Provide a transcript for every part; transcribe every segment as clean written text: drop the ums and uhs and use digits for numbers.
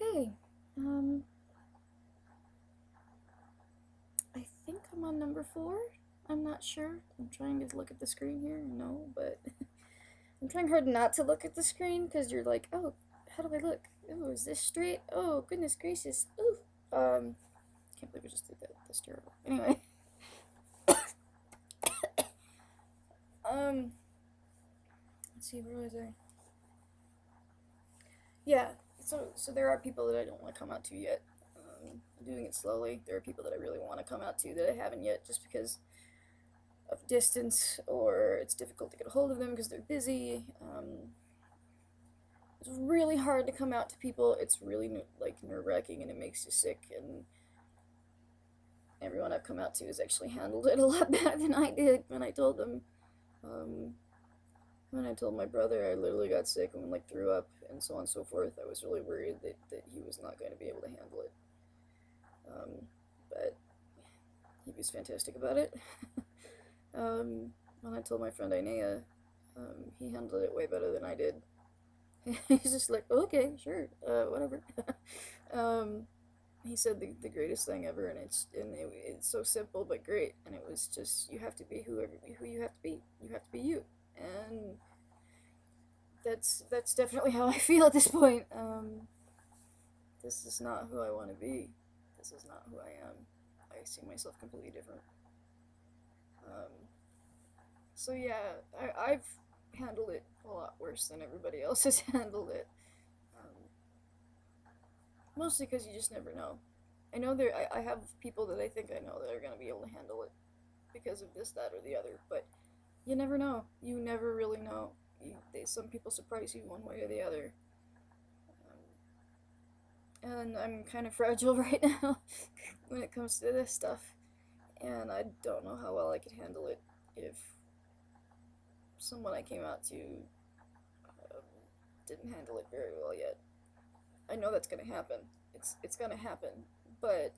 Okay, I think I'm on number 4. I'm not sure. I'm trying to look at the screen here. No, but I'm trying hard not to look at the screen because you're like, oh, how do I look? Oh, is this straight? Oh, goodness gracious. Ooh. Can't believe I just did that. That's terrible. Anyway, um, let's see, where was I? Yeah, so there are people that I don't want to come out to yet. I'm doing it slowly. There are people that I really want to come out to that I haven't yet, just because of distance, or it's difficult to get a hold of them because they're busy. It's really hard to come out to people. It's really like nerve-wracking, and it makes you sick. And everyone I've come out to has actually handled it a lot better than I did when I told them. Um, when I told my brother, I literally got sick and like threw up and so on and so forth. I was really worried that he was not going to be able to handle it. But he was fantastic about it. When I told my friend Inea, he handled it way better than I did. He's just like, okay, sure, whatever. um, he said the greatest thing ever, and it's so simple but great. And it was just, you have to be who you have to be. You have to be you, and that's definitely how I feel at this point. This is not who I want to be. This is not who I am. I see myself completely different. Um, so yeah, I've handled it a lot worse than everybody else has handled it. Um, Mostly because you just never know. I know I have people that I think I know that are going to be able to handle it because of this, that, or the other, but you never know. You never really know. Some people surprise you one way or the other. And I'm kind of fragile right now when it comes to this stuff. And I don't know how well I could handle it if someone I came out to um, didn't handle it very well yet. I know that's gonna happen. It's gonna happen, but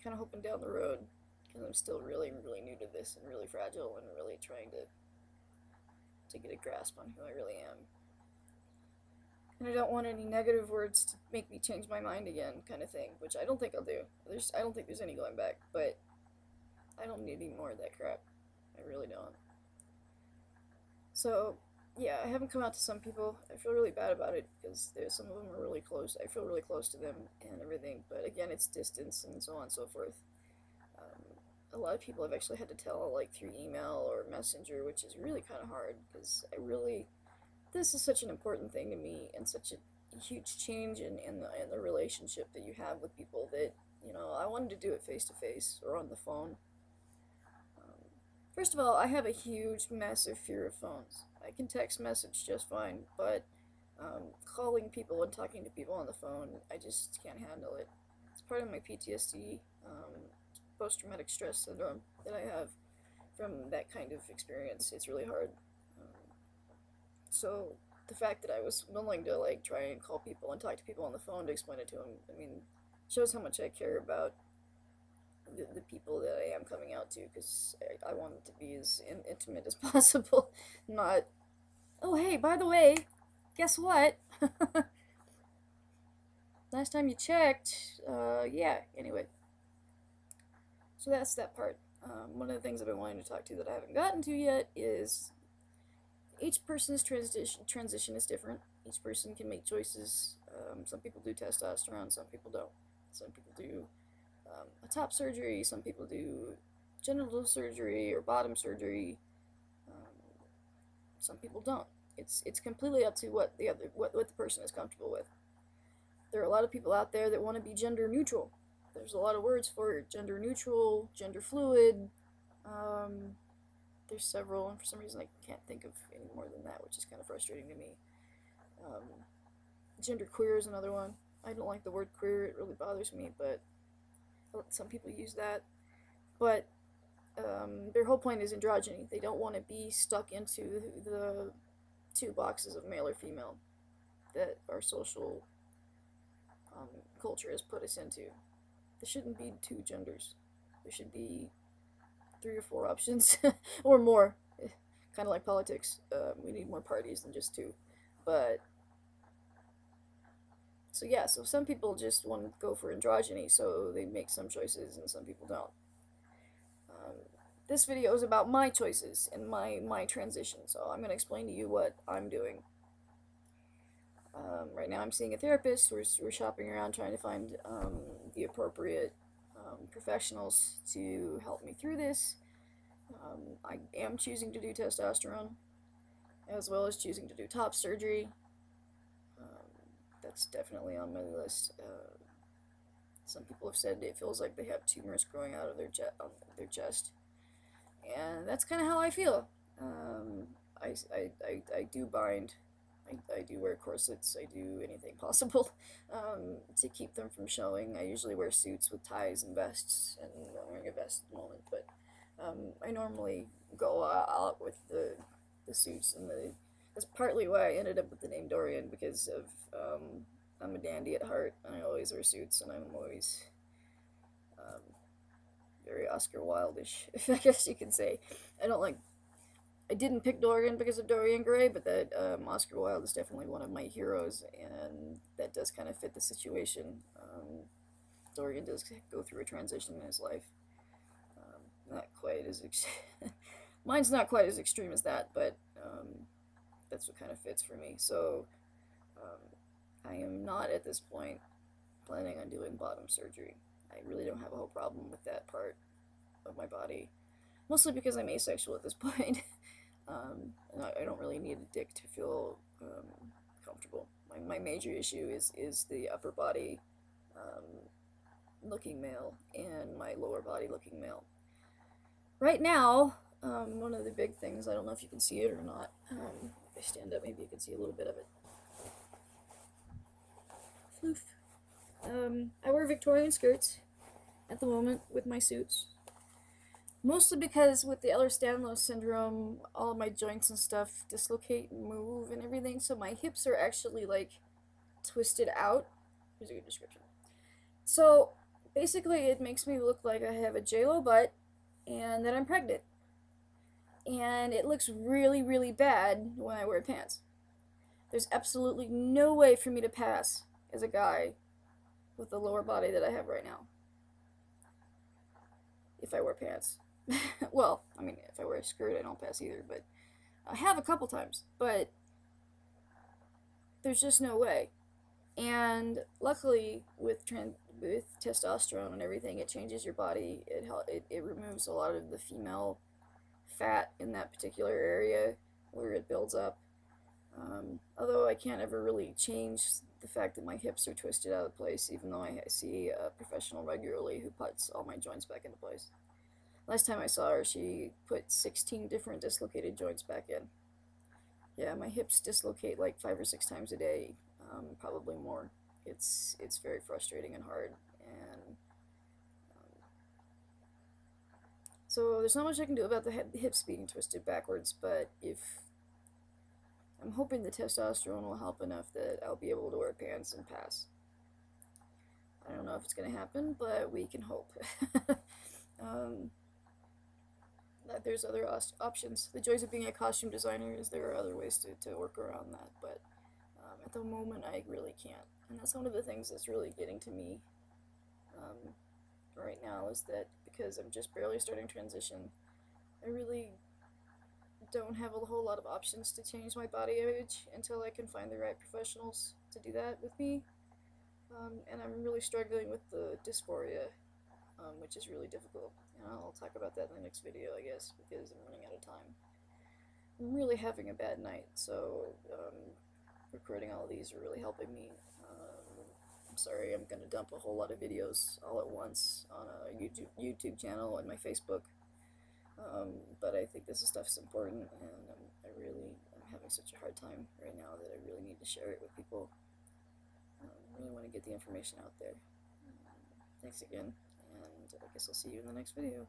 kind of hoping down the road because I'm still really new to this and really fragile and really trying to get a grasp on who I really am. And I don't want any negative words to make me change my mind again, kind of thing, which I don't think I'll do. I don't think there's any going back, but I don't need any more of that crap. I really don't. So, yeah, I haven't come out to some people. I feel really bad about it because there's some of them are really close. I feel really close to them and everything, but again, it's distance and so on and so forth. A lot of people I've actually had to tell like through email or messenger, which is really kind of hard because this is such an important thing to me and such a huge change in the relationship that you have with people that, I wanted to do it face to face or on the phone. First of all, I have a huge, massive fear of phones. I can text message just fine, but calling people and talking to people on the phone, I just can't handle it. It's part of my PTSD, post traumatic stress syndrome that I have from that kind of experience. It's really hard. So the fact that I was willing to like try and call people and talk to people on the phone to explain it to them, I mean, shows how much I care about the people that I am coming out to because I want it to be as intimate as possible. Not, oh, hey, by the way, guess what? Last time you checked, yeah, anyway. So that's that part. One of the things I've been wanting to talk to that I haven't gotten to yet is each person's transition is different. Each person can make choices. Some people do testosterone, some people don't. Some people do a top surgery, some people do genital surgery or bottom surgery. Um, some people don't. It's completely up to what the person is comfortable with. There are a lot of people out there that want to be gender neutral. There's a lot of words for it: gender neutral, gender fluid. Um, there's several, and for some reason I can't think of any more than that, which is kind of frustrating to me. Um, Gender queer is another one. I don't like the word queer; it really bothers me, but some people use that. But their whole point is androgyny. They don't want to be stuck into the two boxes of male or female that our social um, culture has put us into. There shouldn't be two genders. There should be 3 or 4 options or more. Kind of like politics. We need more parties than just two. But So yeah, so some people just want to go for androgyny, so they make some choices, and some people don't. Um, this video is about my choices and my transition, so I'm gonna explain to you what I'm doing. Right now, I'm seeing a therapist. We're shopping around trying to find the appropriate professionals to help me through this. I am choosing to do testosterone, as well as choosing to do top surgery. That's definitely on my list. Some people have said it feels like they have tumors growing out of their chest, and that's kind of how I feel. I do bind. I do wear corsets. I do anything possible to keep them from showing. I usually wear suits with ties and vests, and I'm wearing a vest at the moment, but I normally go out with the suits and the. That's partly why I ended up with the name Dorian, because of I'm a dandy at heart, and I always wear suits, and I'm always um, very Oscar Wilde-ish, I guess you can say. I don't like. I didn't pick Dorian because of Dorian Gray, but that Oscar Wilde is definitely one of my heroes, and that does kind of fit the situation. Dorian does go through a transition in his life. Not quite as mine's not quite as extreme as that, but that's what kind of fits for me. So I am not at this point planning on doing bottom surgery. I really don't have a whole problem with that part of my body, mostly because I'm asexual at this point. And I don't really need a dick to feel comfortable. My major issue is the upper body um, looking male and my lower body looking male. Right now, one of the big things, I don't know if you can see it or not. If I stand up, maybe you can see a little bit of it. Floof. I wear Victorian skirts at the moment with my suits. Mostly because with the Ehlers-Danlos syndrome, all of my joints and stuff dislocate and move and everything, so my hips are actually like twisted out. Here's a good description. So basically, it makes me look like I have a J-Lo butt and that I'm pregnant. And it looks really, really bad when I wear pants. There's absolutely no way for me to pass as a guy with the lower body that I have right now if I wear pants. Well, I mean, if I wear a skirt, I don't pass either, but I have a couple times, but there's just no way. And luckily, with testosterone and everything, it changes your body. It removes a lot of the female fat in that particular area where it builds up. Although I can't ever really change the fact that my hips are twisted out of place, even though I see a professional regularly who puts all my joints back into place. Last time I saw her, she put 16 different dislocated joints back in. Yeah, my hips dislocate like 5 or 6 times a day, probably more. It's very frustrating and hard, and so there's not much I can do about the hips being twisted backwards. But if I'm hoping the testosterone will help enough that I'll be able to wear pants and pass. I don't know if it's gonna happen, but we can hope. There's other options. The joys of being a costume designer is there are other ways to work around that, but at the moment I really can't. And that's one of the things that's really getting to me right now, is that because I'm just barely starting transition, I really don't have a whole lot of options to change my body image until I can find the right professionals to do that with me. And I'm really struggling with the dysphoria, which is really difficult. And I'll talk about that in the next video, I guess, because I'm running out of time. I'm really having a bad night, so recording all of these are really helping me. I'm sorry, I'm going to dump a whole lot of videos all at once on a YouTube channel and my Facebook. But I think this stuff is important, and I'm having such a hard time right now that I really need to share it with people. I really want to get the information out there. Thanks again, and I guess I'll see you in the next video.